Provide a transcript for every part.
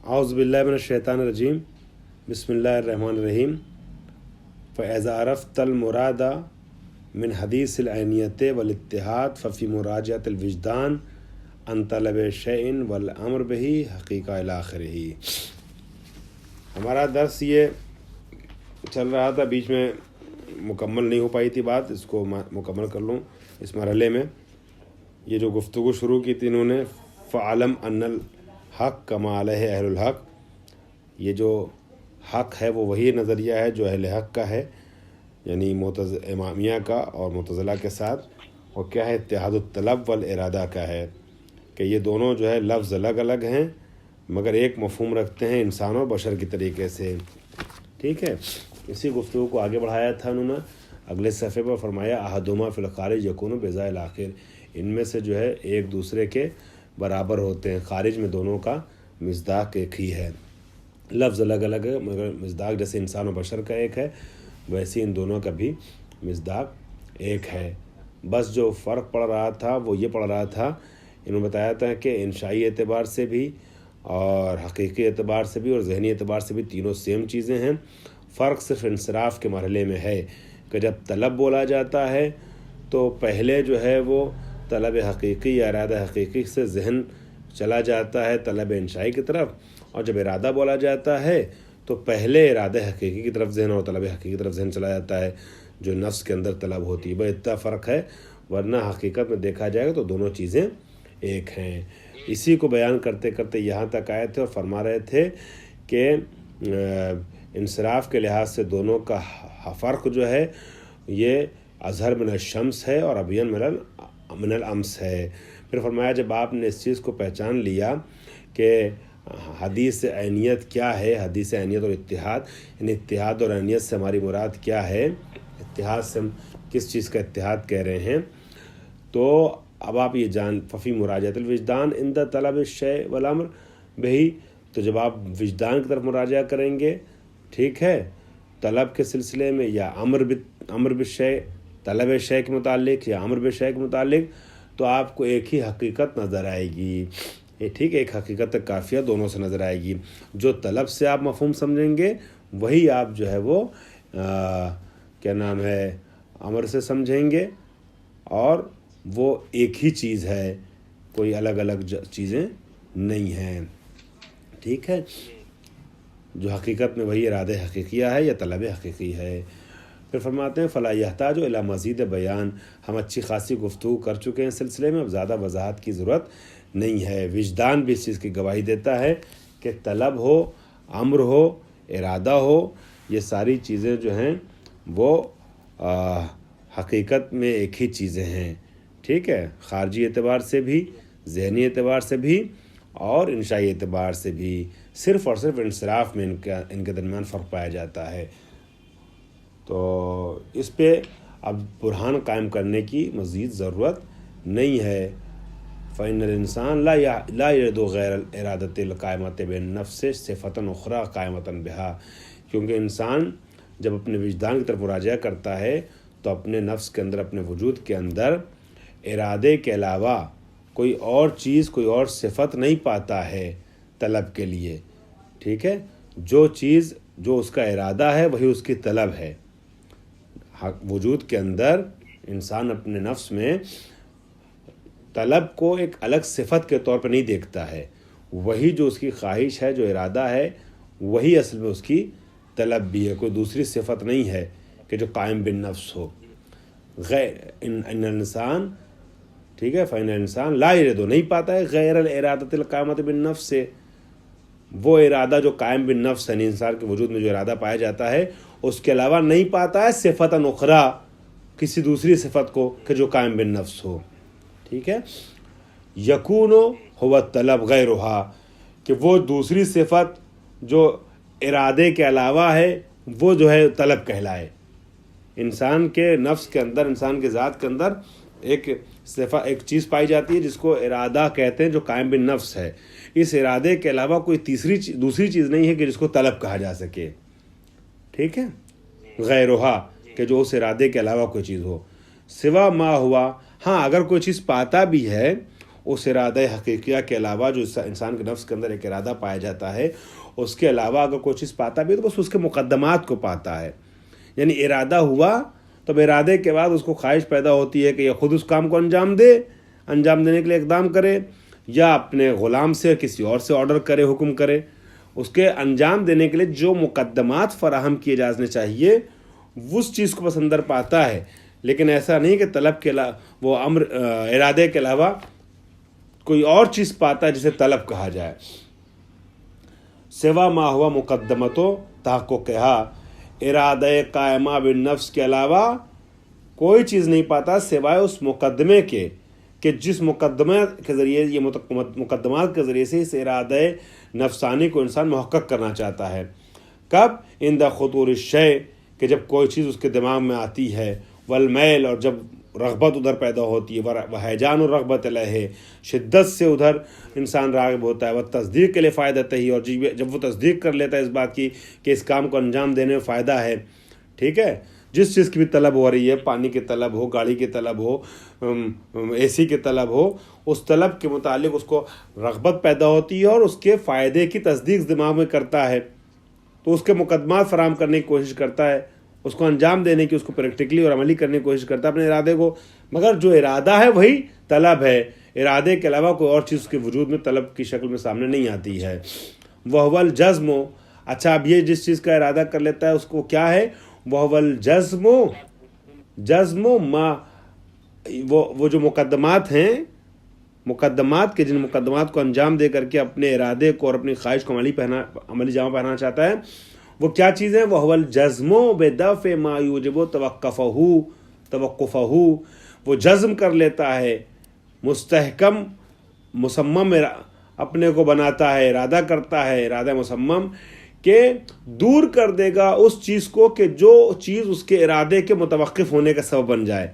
اعوذ باللہ من الشیطان الرجیم بسم اللہ الرحمن الرحیم فاذا عرفت المراد من حدیث العینیت والاتحاد ففی مراجعۃ الوجدان عن طلب شیء والامر بہ حقیقہ الی آخرہ۔ ہمارا درس یہ چل رہا تھا، بیچ میں مکمل نہیں ہو پائی تھی بات، اس کو مکمل کر لوں اس مرحلے میں۔ یہ جو گفتگو شروع کی تھی انہوں نے، فعلم ان الحق کما علیہ اہل الحق، یہ جو حق ہے وہ وہی نظریہ ہے جو اہل حق کا ہے، یعنی امامیہ کا اور معتزلہ کے ساتھ، اور کیا ہے اتحاد الطلب والارادہ کا ہے، کہ یہ دونوں جو ہے لفظ الگ الگ ہیں مگر ایک مفہوم رکھتے ہیں انسان اور بشر کی طریقے سے۔ ٹھیک ہے، اسی گفتگو کو آگے بڑھایا تھا انہوں نے اگلے صفحے پر، فرمایا احدہما فی الخارج یکون بضاء الاخر، ان میں سے جو ہے ایک دوسرے کے برابر ہوتے ہیں، خارج میں دونوں کا مصداق ایک ہی ہے، لفظ الگ الگ ہے مگر مصداق جیسے انسان و بشر کا ایک ہے ویسے ان دونوں کا بھی مصداق ایک ہے۔ بس جو فرق پڑ رہا تھا وہ یہ پڑ رہا تھا، انہوں نے بتایا تھا کہ انشائی اعتبار سے بھی اور حقیقی اعتبار سے بھی اور ذہنی اعتبار سے بھی تینوں سیم چیزیں ہیں، فرق صرف انصراف کے مرحلے میں ہے کہ جب طلب بولا جاتا ہے تو پہلے جو ہے وہ طلب حقیقی یا ارادہ حقیقی سے ذہن چلا جاتا ہے طلب انشائی کی طرف، اور جب ارادہ بولا جاتا ہے تو پہلے ارادہ حقیقی کی طرف ذہن اور طلب حقیقی کی طرف ذہن چلا جاتا ہے جو نفس کے اندر طلب ہوتی ہے۔ بس اتنا فرق ہے، ورنہ حقیقت میں دیکھا جائے گا تو دونوں چیزیں ایک ہیں۔ اسی کو بیان کرتے کرتے یہاں تک آئے تھے اور فرما رہے تھے کہ انصراف کے لحاظ سے دونوں کا فرق جو ہے یہ اظہر من الشمس ہے اور ابین من الامس ہے۔ پھر فرمایا جب آپ نے اس چیز کو پہچان لیا کہ حدیث عینیت کیا ہے، حدیث عینیت اور اتحاد، یعنی اتحاد اور عینیت سے ہماری مراد کیا ہے، اتحاد سے ہم کس چیز کا اتحاد کہہ رہے ہیں، تو اب آپ یہ جان ففی مراجعۃ الوجدان عند طلب الشیء والامر بہ، تو جب آپ وجدان کی طرف مراجعہ کریں گے، ٹھیک ہے، طلب کے سلسلے میں یا امر بالشیء، طلب شیء کے متعلق یا امر بالشیء کے متعلق، تو آپ کو ایک ہی حقیقت نظر آئے گی، یہ ٹھیک ہے، ایک حقیقت کافیہ دونوں سے نظر آئے گی۔ جو طلب سے آپ مفہوم سمجھیں گے وہی آپ جو ہے وہ کیا نام ہے امر سے سمجھیں گے، اور وہ ایک ہی چیز ہے، کوئی الگ الگ چیزیں نہیں ہیں۔ ٹھیک ہے، جو حقیقت میں وہی ارادہ حقیقیہ ہے یا طلب حقیقی ہے۔ پھر فرماتے ہیں فلا یحتاج الی مزید بیان، ہم اچھی خاصی گفتگو کر چکے ہیں اس سلسلے میں، اب زیادہ وضاحت کی ضرورت نہیں ہے۔ وجدان بھی اس چیز کی گواہی دیتا ہے کہ طلب ہو، امر ہو، ارادہ ہو، یہ ساری چیزیں جو ہیں وہ حقیقت میں ایک ہی چیزیں ہیں، ٹھیک ہے، خارجی اعتبار سے بھی، ذہنی اعتبار سے بھی اور انشائی اعتبار سے بھی، صرف اور صرف انصراف میں ان کے درمیان فرق پایا جاتا ہے۔ تو اس پہ اب برہان قائم کرنے کی مزید ضرورت نہیں ہے۔ فإن الإنسان لا يرد غیر الارادۃ القائمۃ بالنفس صفۃ اخری قائمۃ بہا، کیونکہ انسان جب اپنے وجدان کی طرف مراجعہ کرتا ہے تو اپنے نفس کے اندر، اپنے وجود کے اندر ارادے کے علاوہ کوئی اور چیز، کوئی اور صفت نہیں پاتا ہے طلب کے لیے، ٹھیک ہے، جو چیز جو اس کا ارادہ ہے وہی اس کی طلب ہے۔ وجود کے اندر انسان اپنے نفس میں طلب کو ایک الگ صفت کے طور پر نہیں دیکھتا ہے، وہی جو اس کی خواہش ہے، جو ارادہ ہے، وہی اصل میں اس کی طلب بھی ہے، کوئی دوسری صفت نہیں ہے کہ جو قائم بالنفس ہو۔ ان انسان، ٹھیک ہے، فإن الإنسان لا يرد، نہیں پاتا ہے غیر الارادۃ القائمۃ بالنفس سے، وہ ارادہ جو قائم بالنفس ہے، انسان کے وجود میں جو ارادہ پایا جاتا ہے اس کے علاوہ نہیں پاتا ہے صفت اخری، کسی دوسری صفت کو کہ جو قائم بالنفس ہو، ٹھیک ہے۔ یکون هو الطلب غیرھا، کہ وہ دوسری صفت جو ارادے کے علاوہ ہے وہ جو ہے طلب کہلائے۔ انسان کے نفس کے اندر، انسان کے ذات کے اندر ایک ایک چیز پائی جاتی ہے جس کو ارادہ کہتے ہیں، جو قائم بالنفس ہے، اس ارادے کے علاوہ کوئی دوسری چیز نہیں ہے کہ جس کو طلب کہا جا سکے، ٹھیک ہے، غیرھا، کہ جو اس ارادے کے علاوہ کوئی چیز ہو، سوا ما ہوا، ہاں اگر کوئی چیز پاتا بھی ہے اس ارادہ حقیقیہ کے علاوہ جو انسان کے نفس کے اندر ایک ارادہ پایا جاتا ہے، اس کے علاوہ اگر کوئی چیز پاتا بھی ہے تو بس اس کے مقدمات کو پاتا ہے. یعنی ارادہ ہوا تو ارادے کے بعد اس کو خواہش پیدا ہوتی ہے کہ یہ خود اس کام کو انجام دینے کے لیے اقدام کرے، یا اپنے غلام سے کسی اور سے آرڈر کرے، حکم کرے. اس کے انجام دینے کے لیے جو مقدمات فراہم کیے جانے چاہیے اس چیز کو بس اندر پاتا ہے. لیکن ایسا نہیں کہ طلب کے علاوہ وہ ارادے کے علاوہ کوئی اور چیز پاتا ہے جسے طلب کہا جائے. سوا ما ہوا مقدمتو تحققہا، ارادہ قائمہ بالنفس کے علاوہ کوئی چیز نہیں پاتا سوائے اس مقدمے کے کہ جس مقدمے کے ذریعے یہ مقدمات کے ذریعے سے اس ارادہ نفسانی کو انسان محقق کرنا چاہتا ہے. کب؟ عند خطور الشیء، کہ جب کوئی چیز اس کے دماغ میں آتی ہے، والمیل، اور جب رغبت ادھر پیدا ہوتی ہے، وہیجان الرغبت علیہ، شدت سے ادھر انسان راغب ہوتا ہے، وہ تصدیق کے لیے فائدہ ہی، اور جب وہ تصدیق کر لیتا ہے اس بات کی کہ اس کام کو انجام دینے میں فائدہ ہے. ٹھیک ہے، جس چیز کی بھی طلب ہو رہی ہے، پانی کی طلب ہو، گاڑی کی طلب ہو، اے سی کی طلب ہو، اس طلب کے متعلق اس کو رغبت پیدا ہوتی ہے اور اس کے فائدے کی تصدیق دماغ میں کرتا ہے، تو اس کے مقدمات فراہم کرنے کی کوشش کرتا ہے، اس کو انجام دینے کی، اس کو پریکٹیکلی اور عملی کرنے کی کوشش کرتا ہے اپنے ارادے کو. مگر جو ارادہ ہے وہی طلب ہے، ارادے کے علاوہ کوئی اور چیز اس کے وجود میں طلب کی شکل میں سامنے نہیں آتی ہے. وہو الجزم، اچھا اب یہ جس چیز کا ارادہ کر لیتا ہے اس کو کیا ہے؟ وہو الجزم، جزم ما، وہ جو مقدمات ہیں، مقدمات کے جن مقدمات کو انجام دے کر کے اپنے ارادے کو اور اپنی خواہش کو عملی جامہ پہنانا چاہتا ہے، وہ کیا چیز ہے؟ وہو الجزم بدفع ما یوجب توقفہ، وہ جزم کر لیتا ہے، مستحکم مصمم اپنے کو بناتا ہے، ارادہ کرتا ہے، ارادہ مصمم کہ دور کر دے گا اس چیز کو کہ جو چیز اس کے ارادے کے متوقف ہونے کا سبب بن جائے.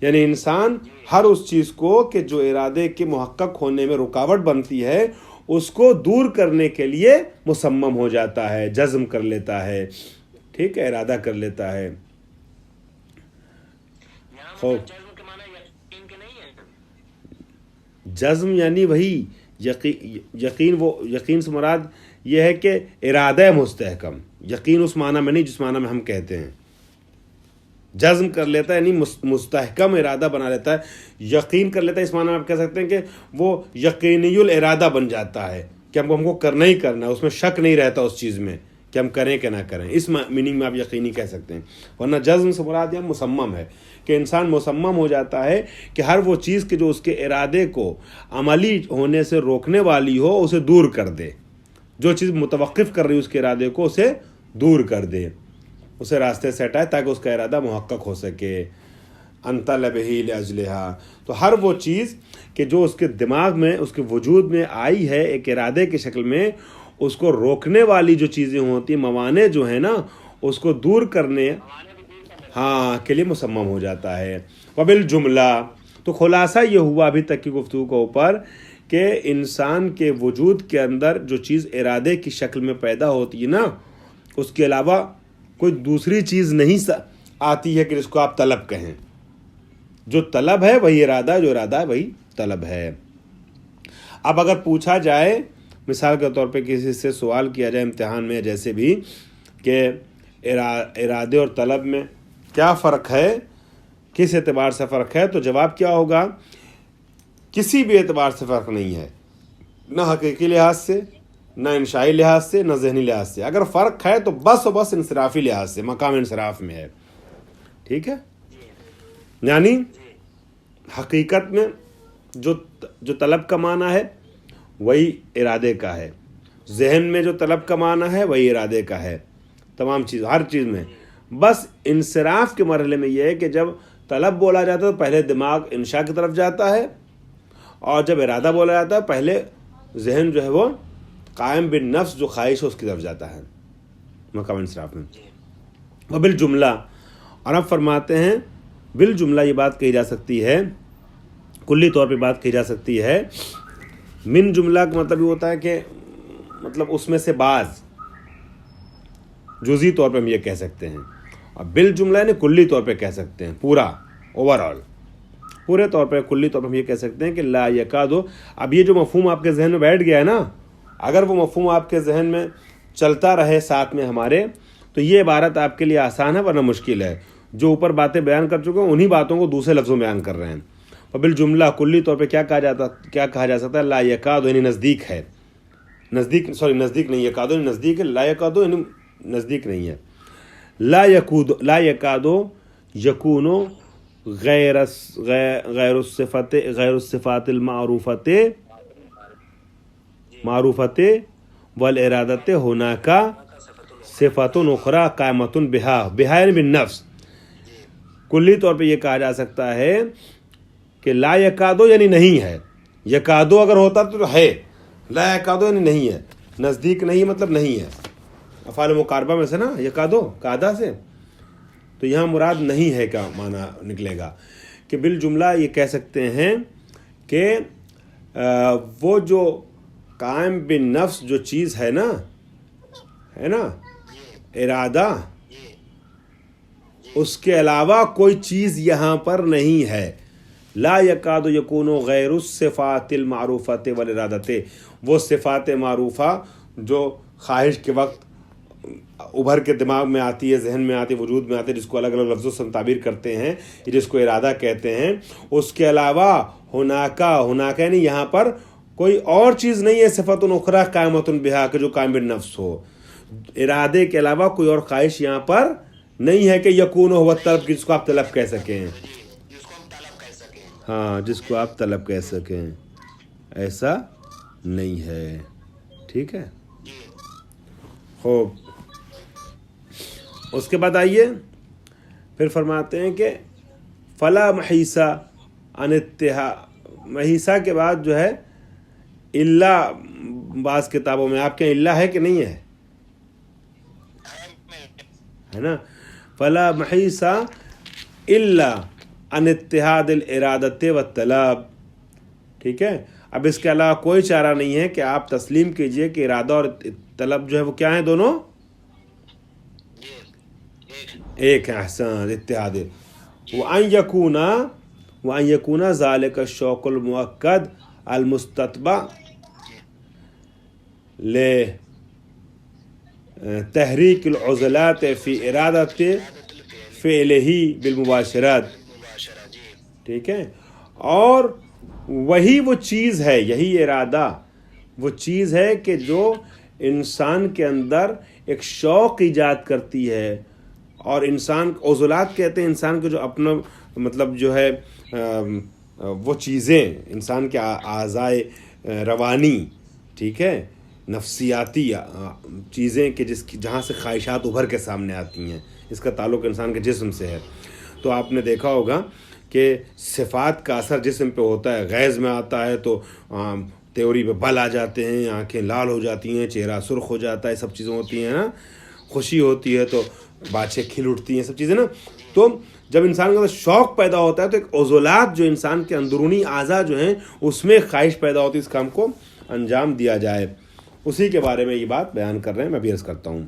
یعنی انسان ہر اس چیز کو کہ جو ارادے کے محقق ہونے میں رکاوٹ بنتی ہے اس کو دور کرنے کے لیے مصمم ہو جاتا ہے، جزم کر لیتا ہے. ٹھیک ہے، ارادہ کر لیتا ہے. جزم یعنی وہی یقین، وہ یقین سے مراد یہ ہے کہ ارادہ مستحکم، یقین اس معنی میں نہیں جس معنی میں ہم کہتے ہیں. جزم کر لیتا ہے یعنی مستحکم ارادہ بنا لیتا ہے. یقین کر لیتا ہے اس معنی میں آپ کہہ سکتے ہیں کہ وہ یقینی الارادہ بن جاتا ہے کہ ہم کو کرنا ہی کرنا ہے، اس میں شک نہیں رہتا اس چیز میں کہ ہم کریں کہ نہ کریں. اس میننگ میں آپ یقینی کہہ سکتے ہیں. ورنہ جزم سے مراد یہاں مصمم ہے کہ انسان مصمم ہو جاتا ہے کہ ہر وہ چیز کہ جو اس کے ارادے کو عملی ہونے سے روکنے والی ہو اسے دور کر دے، جو چیز متوقف کر رہی ہے اس کے ارادے کو اسے دور کر دے، اسے راستے سے ہٹائے تاکہ اس کا ارادہ محقق ہو سکے. انت لبہی لاجلہا، تو ہر وہ چیز کہ جو اس کے دماغ میں، اس کے وجود میں آئی ہے ایک ارادے کی شکل میں، اس کو روکنے والی جو چیزیں ہوتی ہیں، موانع جو ہیں نا، اس کو دور کرنے کے لیے مصمم ہو جاتا ہے. وبالجملہ، تو خلاصہ یہ ہوا ابھی تک کی گفتگو کے اوپر کہ انسان کے وجود کے اندر جو چیز ارادے کی شکل میں پیدا ہوتی ہے نا، اس کے علاوہ کوئی دوسری چیز نہیں آتی ہے کہ جس کو آپ طلب کہیں. جو طلب ہے وہی ارادہ، جو ارادہ ہے وہی طلب ہے. اب اگر پوچھا جائے، مثال کے طور پہ کسی سے سوال کیا جائے امتحان میں جیسے بھی کہ ارادے اور طلب میں کیا فرق ہے، کس اعتبار سے فرق ہے، تو جواب کیا ہوگا؟ کسی بھی اعتبار سے فرق نہیں ہے، نہ حقیقی لحاظ سے، نہ انشائی لحاظ سے، نہ ذہنی لحاظ سے. اگر فرق ہے تو بس و بس انصرافی لحاظ سے، مقام انصراف میں ہے. ٹھیک ہے، یعنی حقیقت میں جو طلب کا معنی ہے وہی ارادے کا ہے، ذہن میں جو طلب کا معنی ہے وہی ارادے کا ہے. تمام چیز، ہر چیز میں بس انصراف کے مرحلے میں یہ ہے کہ جب طلب بولا جاتا ہے تو پہلے دماغ انشاء کی طرف جاتا ہے، اور جب ارادہ بولا جاتا ہے پہلے ذہن جو ہے وہ قائم بالنفس جو خواہش ہے اس کی طرف جاتا ہے مقام انصراف میں. وبالجملہ، اور اب فرماتے ہیں بالجملہ یہ بات کہی جا سکتی ہے، کلی طور پہ بات کہی جا سکتی ہے. من جملہ کا مطلب یہ ہوتا ہے کہ مطلب اس میں سے بعض، جزئی طور پہ ہم یہ کہہ سکتے ہیں، اور بالجملہ یعنی کلی طور پہ کہہ سکتے ہیں، پورا، اوور آل. پورے طور پر کلی طور پر ہم یہ کہہ سکتے ہیں کہ لا یکادو. اب یہ جو مفہوم آپ کے ذہن میں بیٹھ گیا ہے نا، اگر وہ مفہوم آپ کے ذہن میں چلتا رہے ساتھ میں ہمارے، تو یہ عبارت آپ کے لیے آسان ہے ورنہ مشکل ہے. جو اوپر باتیں بیان کر چکے ہیں انہی باتوں کو دوسرے لفظوں میں بیان کر رہے ہیں. بالجملہ کلی طور پہ کیا کہا جا سکتا ہے؟ لا یکادو یعنی نزدیک ہے، نزدیک نہیں، یکادو یعنی نزدیک ہے، لا یکادو یعنی نزدیک نہیں ہے. لا یکادو یکونو غیر الصفات معروفت والارادت ہناک صفات اخرى قائمۃ بہا یعنی بالنفس. کلی طور پہ یہ کہا جا سکتا ہے کہ لا یکادو یعنی نہیں ہے، یکادو اگر ہوتا تو ہے، لا یکادو یعنی نہیں ہے، نزدیک نہیں مطلب نہیں ہے. افعال مقاربہ میں سے نا یکادو کادا سے، تو یہاں مراد نہیں ہے کا معنی نکلے گا. کہ بالجملہ یہ کہہ سکتے ہیں کہ وہ جو قائم بالنفس جو چیز ہے نا ارادہ، اس کے علاوہ کوئی چیز یہاں پر نہیں ہے. لا یکاد یکون غیر الصفات المعروفۃ والارادۃ، وہ صفات معروفہ جو خواہش کے وقت ابھر کے دماغ میں آتی ہے، ذہن میں آتی ہے، وجود میں آتی ہے، جس کو الگ الگ لفظوں سے تعبیر کرتے ہیں، جس کو ارادہ کہتے ہیں، اس کے علاوہ ہناکا یعنی یہاں پر کوئی اور چیز نہیں ہے، صفات اخرى قائمۃ بہا کہ جو قائم بالنفس ہو. ارادے کے علاوہ کوئی اور خواہش یہاں پر نہیں ہے کہ یکون ہو طلب، جس کو آپ طلب کہہ سکیں. ہاں، جس کو آپ طلب کہہ سکیں، ایسا نہیں ہے. ٹھیک ہے. خوب، اس کے بعد آئیے پھر فرماتے ہیں کہ فلا محیصہ عن اتحاد. محیصہ کے بعد جو ہے الا، بعض کتابوں میں آپ کے الا ہے کہ نہیں ہے نا. فلا محیصہ الا عن اتحاد الارادۃ والطلب. ٹھیک ہے. اب اس کے علاوہ کوئی چارہ نہیں ہے کہ آپ تسلیم کیجئے کہ ارادہ اور طلب جو ہے وہ کیا ہیں، دونوں ایک ہیں. احسن، اتحاد. وَأَن يَكُونَ ذَلِكَ الشَّوْقُ الْمُؤَكَّدُ الْمُسْتَتْبَعُ لِتَحْرِيكِ الْعُضَلَاتِ فِي إِرَادَةِ فِعْلِهِ بِالْمُبَاشَرَةِ. ٹھیک ہے. اور وہی وہ چیز ہے، یہی ارادہ وہ چیز ہے کہ جو انسان کے اندر ایک شوق ایجاد کرتی ہے. اور انسان عضلات کہتے ہیں انسان کے جو اپنا مطلب جو ہے وہ چیزیں انسان کے اعضائے روانی، ٹھیک ہے، نفسیاتی چیزیں کہ جہاں سے خواہشات ابھر کے سامنے آتی ہیں. اس کا تعلق انسان کے جسم سے ہے. تو آپ نے دیکھا ہوگا کہ صفات کا اثر جسم پہ ہوتا ہے. غیظ میں آتا ہے تو تیوری پہ بل آ جاتے ہیں، آنکھیں لال ہو جاتی ہیں، چہرہ سرخ ہو جاتا ہے، سب چیزیں ہوتی ہیں نا. خوشی ہوتی ہے تو باچھیں کھل اٹھتی ہیں، سب چیزیں نا. تو جب انسان کے اندر شوق پیدا ہوتا ہے تو ایک عضلات جو انسان کے اندرونی اعضاء جو ہیں اس میں خواہش پیدا ہوتی ہے اس کام کو انجام دیا جائے. اسی کے بارے میں یہ بات بیان کر رہے ہیں. میں بھی عرض کرتا ہوں.